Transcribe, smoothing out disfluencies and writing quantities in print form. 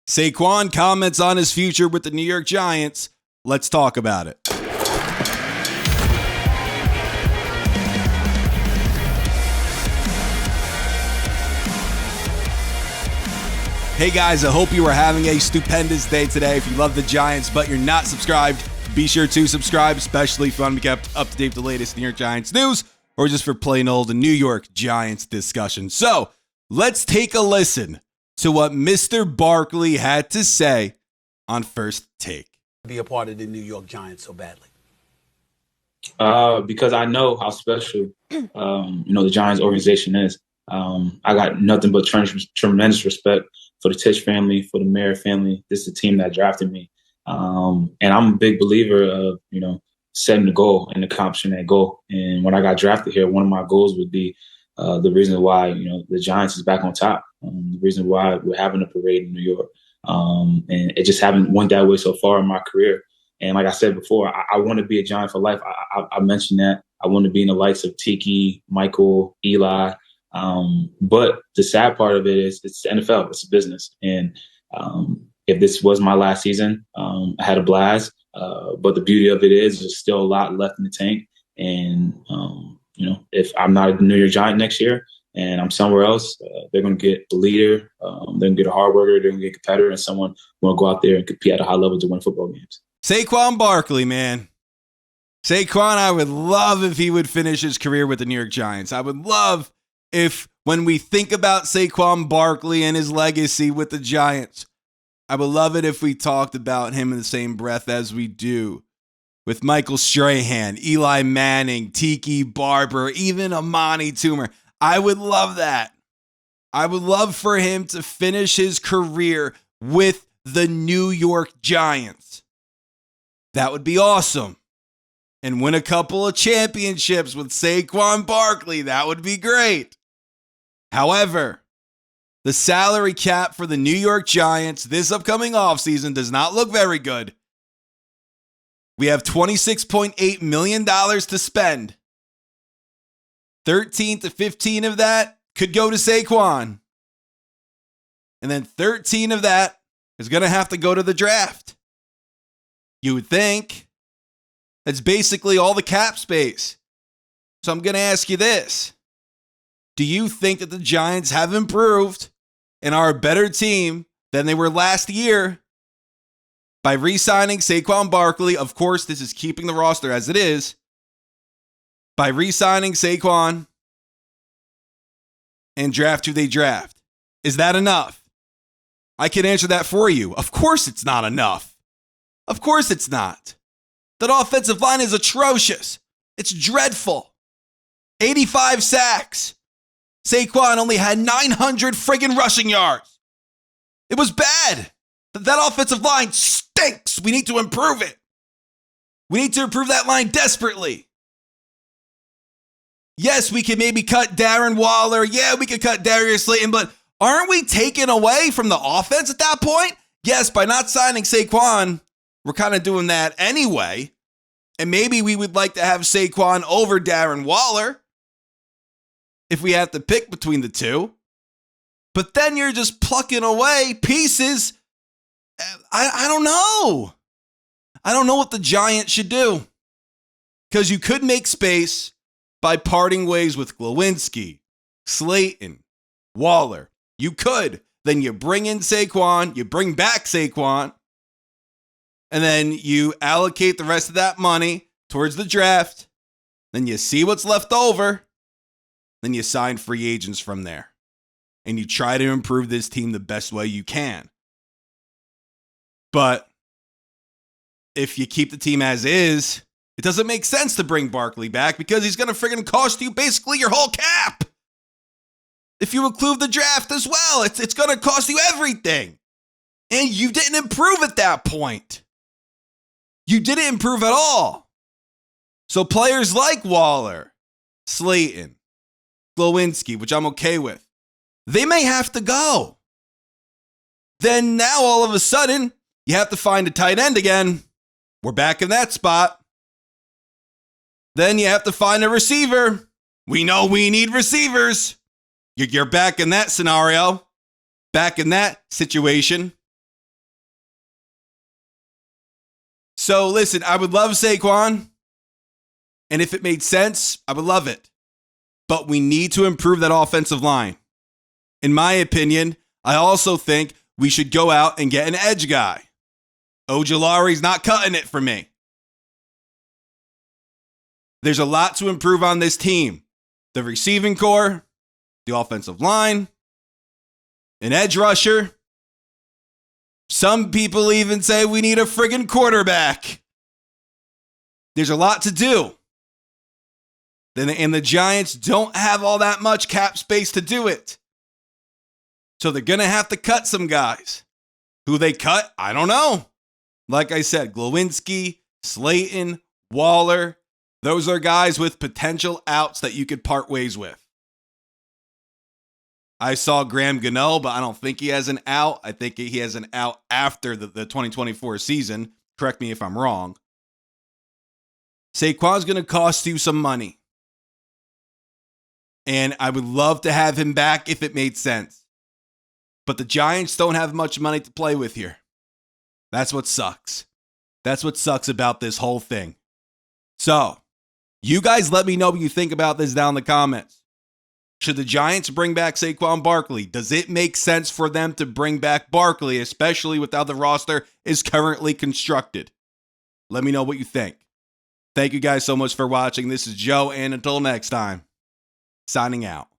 Saquon comments on his future with the New York Giants. Let's talk about it. Hey guys, I hope you are having a stupendous day today. If you love the Giants but you're not subscribed, be sure to subscribe, especially if you want to be kept up to date with the latest New York Giants news or just for plain old New York Giants discussion. So let's take a listen to what Mr. Barkley had to say on First Take. Be a part of the New York Giants so badly? Because I know how special, the Giants organization is. I got nothing but tremendous respect for the Tisch family, for the Mayer family. This is the team that drafted me. And I'm a big believer of, setting a goal and accomplishing that goal. And when I got drafted here, one of my goals would be the reason why, the Giants is back on top. The reason why we're having a parade in New York. And it just haven't went that way so far in my career. And like I said before, I want to be a Giant for life. I mentioned that. I want to be in the likes of Tiki, Michael, Eli. But the sad part of it is it's the NFL. It's a business. And if this was my last season, I had a blast. But the beauty of it is there's still a lot left in the tank. And, if I'm not a New York Giant next year and I'm somewhere else, they're going to get a leader. They're going to get a hard worker. They're going to get a competitor and someone who will go out there and compete at a high level to win football games. Saquon Barkley, man. Saquon, I would love if he would finish his career with the New York Giants. I would love if when we think about Saquon Barkley and his legacy with the Giants, I would love it if we talked about him in the same breath as we do with Michael Strahan, Eli Manning, Tiki Barber, even Amani Toomer. I would love that. I would love for him to finish his career with the New York Giants. That would be awesome. And win a couple of championships with Saquon Barkley. That would be great. However, the salary cap for the New York Giants this upcoming offseason does not look very good. We have $26.8 million to spend. 13 to 15 of that could go to Saquon. And then 13 of that is going to have to go to the draft. You would think that's basically all the cap space. So I'm going to ask you this. Do you think that the Giants have improved and are a better team than they were last year by re-signing Saquon Barkley? Of course, this is keeping the roster as it is. By re-signing Saquon and draft who they draft. Is that enough? I can answer that for you. Of course it's not enough. Of course it's not. That offensive line is atrocious. It's dreadful. 85 sacks. Saquon only had 900 friggin' rushing yards. It was bad. That offensive line stinks. We need to improve it. We need to improve that line desperately. Yes, we can maybe cut Darren Waller. Yeah, we could cut Darius Slayton, but aren't we taking away from the offense at that point? Yes, by not signing Saquon, we're kind of doing that anyway. And maybe we would like to have Saquon over Darren Waller if we have to pick between the two. But then you're just plucking away pieces. I don't know. I don't know what the Giants should do. Because you could make space by parting ways with Glowinski, Slayton, Waller. You could. Then you bring in Saquon. You bring back Saquon. And then you allocate the rest of that money towards the draft. Then you see what's left over. Then you sign free agents from there. And you try to improve this team the best way you can. But if you keep the team as is, it doesn't make sense to bring Barkley back because he's going to friggin' cost you basically your whole cap. If you include the draft as well, it's going to cost you everything. And you didn't improve at that point. You didn't improve at all. So players like Waller, Slayton, Glowinski, which I'm okay with, they may have to go. Then now all of a sudden, you have to find a tight end again. We're back in that spot. Then you have to find a receiver. We know we need receivers. You're back in that scenario, back in that situation. So listen, I would love Saquon. And if it made sense, I would love it. But we need to improve that offensive line. In my opinion, I also think we should go out and get an edge guy. Ojulari's not cutting it for me. There's a lot to improve on this team. The receiving core, the offensive line, an edge rusher. Some people even say we need a friggin' quarterback. There's a lot to do. And the Giants don't have all that much cap space to do it. So they're going to have to cut some guys. Who they cut, I don't know. Like I said, Glowinski, Slayton, Waller, those are guys with potential outs that you could part ways with. I saw Graham Gano, but I don't think he has an out. I think he has an out after the 2024 season. Correct me if I'm wrong. Saquon's going to cost you some money. And I would love to have him back if it made sense. But the Giants don't have much money to play with here. That's what sucks. That's what sucks about this whole thing. So, you guys let me know what you think about this down in the comments. Should the Giants bring back Saquon Barkley? Does it make sense for them to bring back Barkley, especially with how the roster is currently constructed? Let me know what you think. Thank you guys so much for watching. This is Joe, and until next time, signing out.